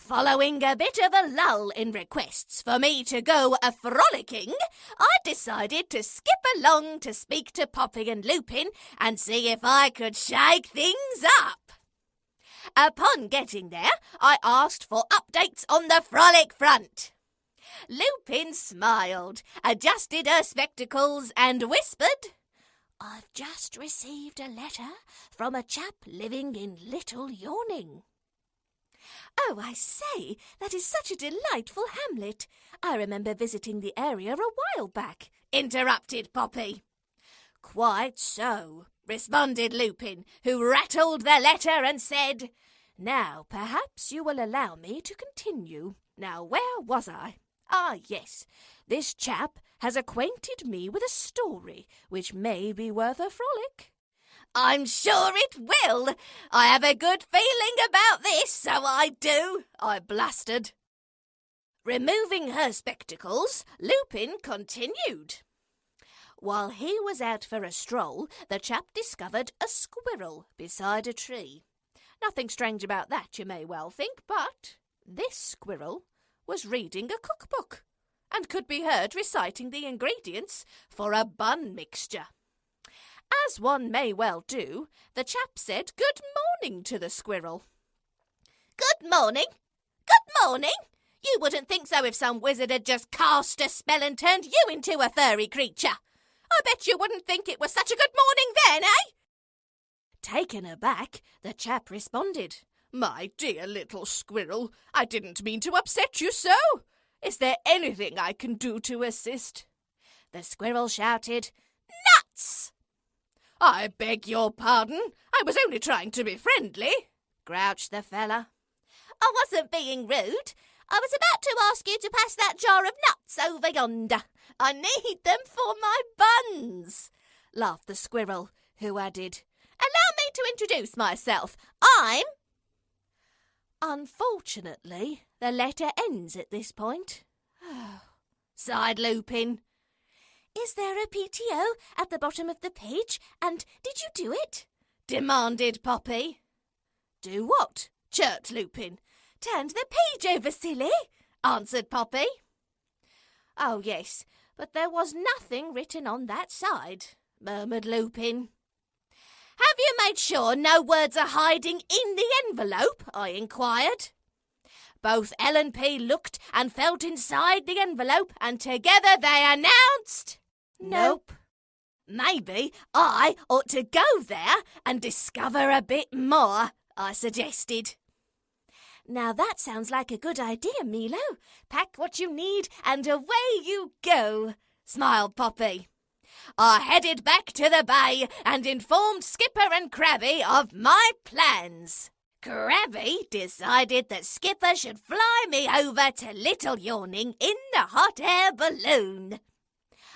Following a bit of a lull in requests for me to go a-frolicking, I decided to skip along to speak to Poppy and Lupin and see if I could shake things up. Upon getting there, I asked for updates on the frolic front. Lupin smiled, adjusted her spectacles and whispered, "I've just received a letter from a chap living in Little Yorning." "Oh, I say, that is such a delightful hamlet. I remember visiting the area a while back," interrupted Poppy. "Quite so," responded Lupin, who rattled the letter and said, "Now, perhaps you will allow me to continue. Now, where was I? Ah, yes, this chap has acquainted me with a story which may be worth a frolic." "I'm sure it will. I have a good feeling about this, so I do," I blustered. Removing her spectacles, Lupin continued. While he was out for a stroll, the chap discovered a squirrel beside a tree. Nothing strange about that, you may well think, but this squirrel was reading a cookbook and could be heard reciting the ingredients for a bun mixture. As one may well do, the chap said good morning to the squirrel. "Good morning? Good morning? You wouldn't think so if some wizard had just cast a spell and turned you into a furry creature. I bet you wouldn't think it was such a good morning then, eh?" Taken aback, the chap responded, "My dear little squirrel, I didn't mean to upset you so. Is there anything I can do to assist?" The squirrel shouted, "Nuts!" "I beg your pardon. I was only trying to be friendly," grouched the fella. "I wasn't being rude. I was about to ask you to pass that jar of nuts over yonder. I need them for my buns," laughed the squirrel, who added, "Allow me to introduce myself. I'm—" Unfortunately, the letter ends at this point. Sighed Lupin. "Is there a PTO at the bottom of the page, and did you do it?" demanded Poppy. "Do what?" chirped Lupin. "Turned the page over, silly," answered Poppy. "Oh, yes, but there was nothing written on that side," murmured Lupin. "Have you made sure no words are hiding in the envelope?" I inquired. Both L and P looked and felt inside the envelope, and together they announced, "Nope." "Maybe I ought to go there and discover a bit more," I suggested. "Now that sounds like a good idea, Melo. Pack what you need and away you go," smiled Poppy. I headed back to the bay and informed Skipper and Krabby of my plans. Krabby decided that Skipper should fly me over to Little Yorning in the hot air balloon.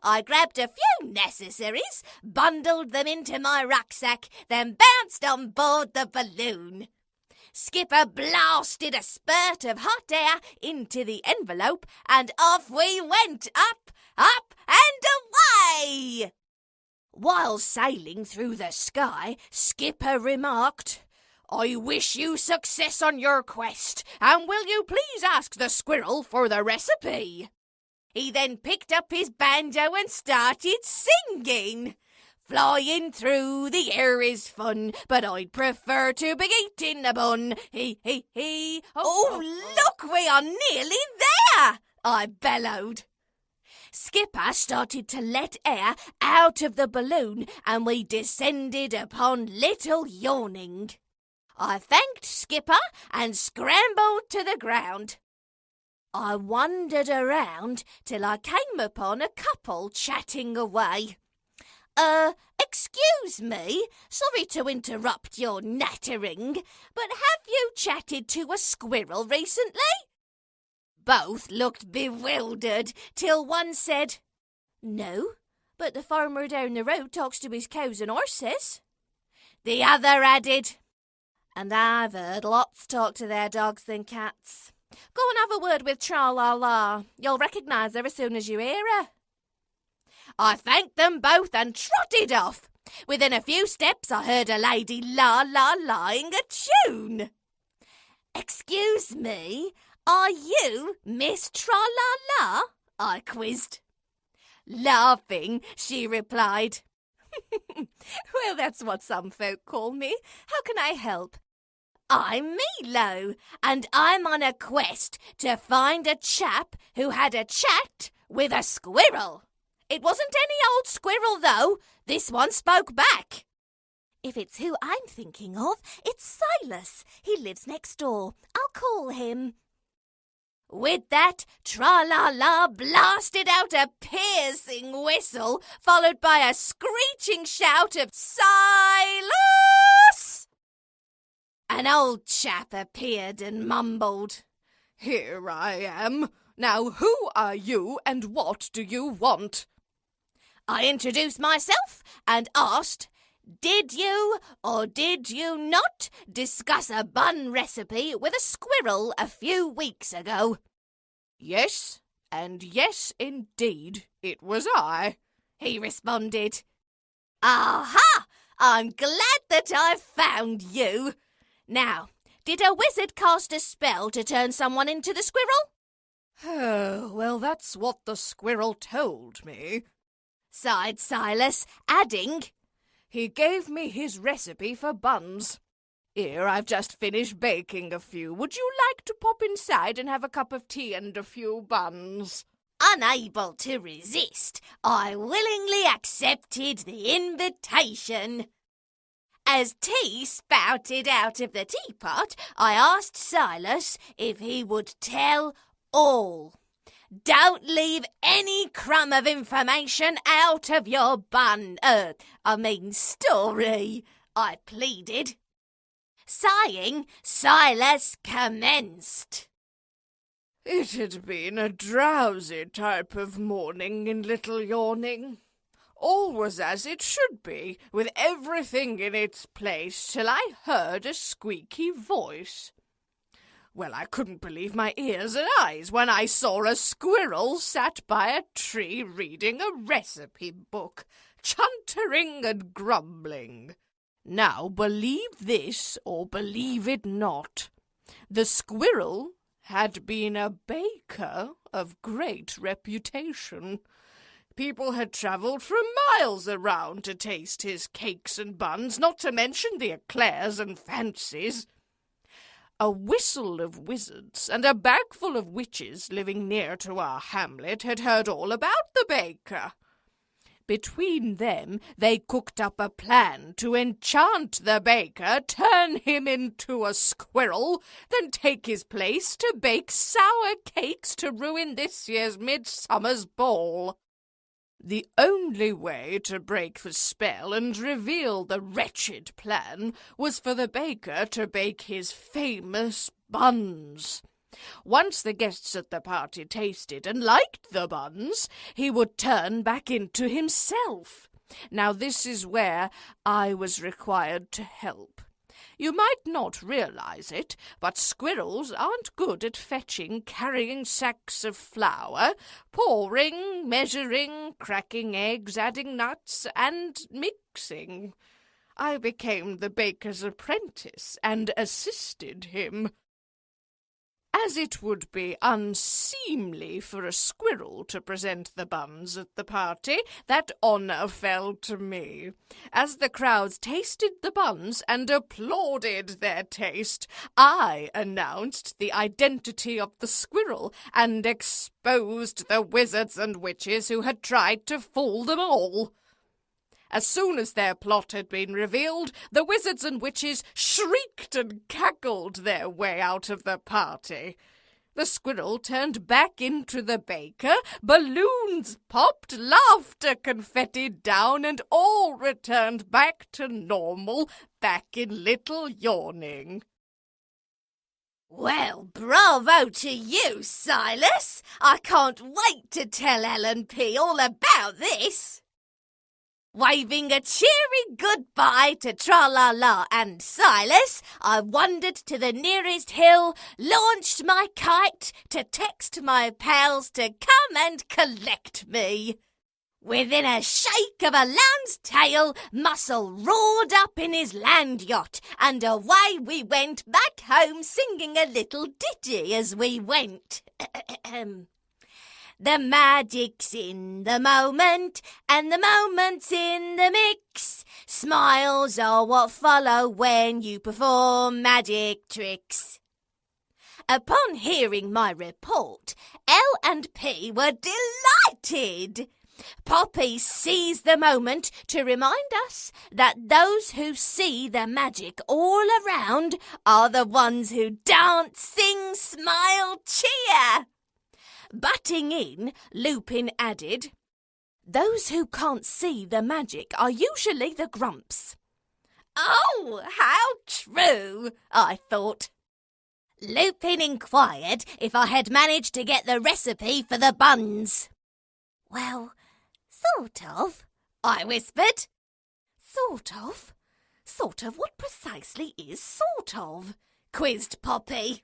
I grabbed a few necessaries, bundled them into my rucksack, then bounced on board the balloon. Skipper blasted a spurt of hot air into the envelope, and off we went, up, up and away. While sailing through the sky, Skipper remarked, "I wish you success on your quest, and will you please ask the squirrel for the recipe?" He then picked up his banjo and started singing. "Flying through the air is fun, but I'd prefer to be eating a bun. He, he. Oh, look, we are nearly there!" I bellowed. Skipper started to let air out of the balloon, and we descended upon Little Yorning. I thanked Skipper and scrambled to the ground. I wandered around till I came upon a couple chatting away. Excuse me, sorry to interrupt your nattering, but have you chatted to a squirrel recently?" Both looked bewildered till one said, "No, but the farmer down the road talks to his cows and horses." The other added, "And I've heard lots talk to their dogs than cats. Go and have a word with Tra-la-la. You'll recognise her as soon as you hear her." I thanked them both and trotted off. Within a few steps I heard a lady la-la-la-ing a tune. Excuse me, are you Miss Tra-la-la? I quizzed. Laughing, she replied, Well, that's what some folk call me. How can I help? I'm Melo, and I'm on a quest to find a chap who had a chat with a squirrel. It wasn't any old squirrel, though. This one spoke back. If it's who I'm thinking of, it's Silas. He lives next door. I'll call him. With that, Tra-la-la blasted out a piercing whistle, followed by a screeching shout of Silas! An old chap appeared and mumbled, Here I am. Now who are you and what do you want? I introduced myself and asked, Did you or did you not discuss a bun recipe with a squirrel a few weeks ago? Yes, and yes indeed, it was I, he responded. Aha! I'm glad that I've found you. Now, did a wizard cast a spell to turn someone into the squirrel? Oh, well, that's what the squirrel told me, sighed Silas, adding, He gave me his recipe for buns. Here, I've just finished baking a few. Would you like to pop inside and have a cup of tea and a few buns? Unable to resist, I willingly accepted the invitation. As tea spouted out of the teapot, I asked Silas if he would tell all. Don't leave any crumb of information out of your story, I pleaded. Sighing, Silas commenced. It had been a drowsy type of morning in Little Yorning. All was as it should be, with everything in its place, till I heard a squeaky voice. Well, I couldn't believe my ears and eyes when I saw a squirrel sat by a tree reading a recipe book, chuntering and grumbling. Now, believe this or believe it not, the squirrel had been a baker of great reputation. People had travelled from miles around to taste his cakes and buns, not to mention the eclairs and fancies. A whistle of wizards and a bagful of witches living near to our hamlet had heard all about the baker. Between them, they cooked up a plan to enchant the baker, turn him into a squirrel, then take his place to bake sour cakes to ruin this year's midsummer's ball. The only way to break the spell and reveal the wretched plan was for the baker to bake his famous buns. Once the guests at the party tasted and liked the buns, he would turn back into himself. Now this is where I was required to help. You might not realize it, but squirrels aren't good at fetching, carrying sacks of flour, pouring, measuring, cracking eggs, adding nuts, and mixing. I became the baker's apprentice and assisted him. As it would be unseemly for a squirrel to present the buns at the party, that honour fell to me. As the crowds tasted the buns and applauded their taste, I announced the identity of the squirrel and exposed the wizards and witches who had tried to fool them all. As soon as their plot had been revealed, the wizards and witches shrieked and cackled their way out of the party. The squirrel turned back into the baker, balloons popped, laughter confettied down, and all returned back to normal, back in Little Yorning. Well, bravo to you, Silas. I can't wait to tell Ellen P. all about this. Waving a cheery goodbye to Tra-la-la and Silas, I wandered to the nearest hill, launched my kite to text my pals to come and collect me. Within a shake of a lamb's tail, Muscle roared up in his land yacht, and away we went back home singing a little ditty as we went. The magic's in the moment, and the moment's in the mix. Smiles are what follow when you perform magic tricks. Upon hearing my report, L and P were delighted. Poppy seized the moment to remind us that those who see the magic all around are the ones who dance, sing, smile, cheer. Butting in, Lupin added, "Those who can't see the magic are usually the grumps." Oh, how true, I thought. Lupin inquired if I had managed to get the recipe for the buns. "Well, sort of," I whispered. Sort of? Sort of what precisely is sort of?" quizzed Poppy.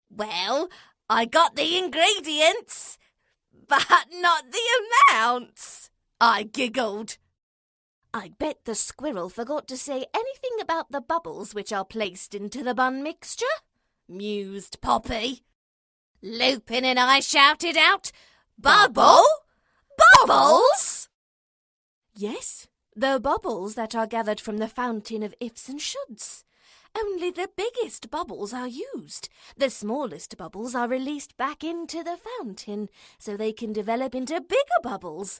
"Well, I got the ingredients, but not the amounts," I giggled. "I bet the squirrel forgot to say anything about the bubbles which are placed into the bun mixture," mused Poppy. Lupin and I shouted out, "Bubble? Bubbles?" "Yes, the bubbles that are gathered from the fountain of ifs and shoulds. Only the biggest bubbles are used. The smallest bubbles are released back into the fountain so they can develop into bigger bubbles,"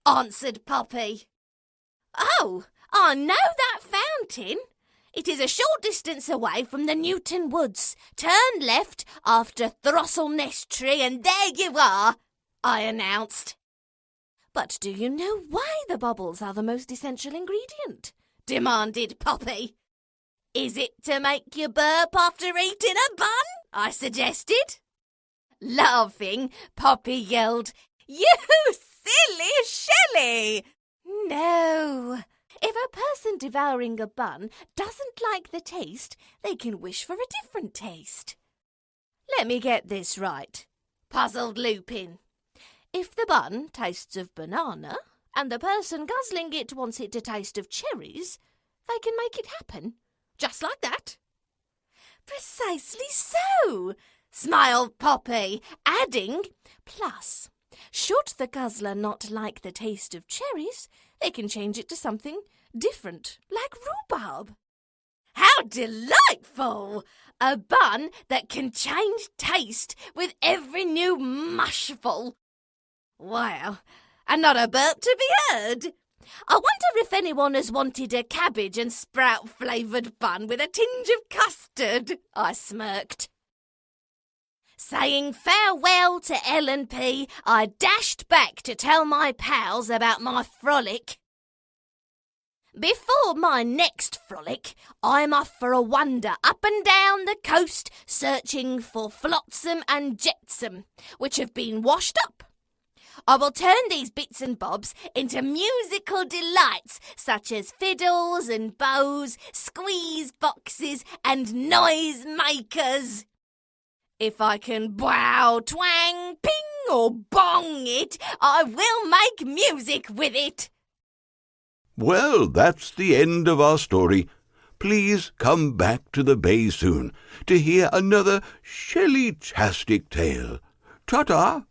answered Poppy. "Oh, I know that fountain. It is a short distance away from the Newton Woods. Turn left after Throstle Nest Tree and there you are," I announced. "But do you know why the bubbles are the most essential ingredient?" demanded Poppy. "Is it to make you burp after eating a bun?" I suggested. Laughing, Poppy yelled, "You silly shilly!" No. If a person devouring a bun doesn't like the taste, they can wish for a different taste. "Let me get this right," puzzled Lupin. "If the bun tastes of banana and the person guzzling it wants it to taste of cherries, they can make it happen. Just like that." "Precisely so," smiled Poppy, adding, "Plus, should the guzzler not like the taste of cherries, they can change it to something different, like rhubarb." How delightful! A bun that can change taste with every new mushful. Wow, and not a burp to be heard. I wonder if anyone has wanted a cabbage and sprout flavoured bun with a tinge of custard, I smirked. Saying farewell to L and P, I dashed back to tell my pals about my frolic. Before my next frolic, I'm off for a wander up and down the coast searching for flotsam and jetsam, which have been washed up. I will turn these bits and bobs into musical delights such as fiddles and bows, squeeze boxes and noise makers. If I can bow, twang, ping or bong it, I will make music with it. Well, that's the end of our story. Please come back to the bay soon to hear another shelly-tastic tale. Ta-ta!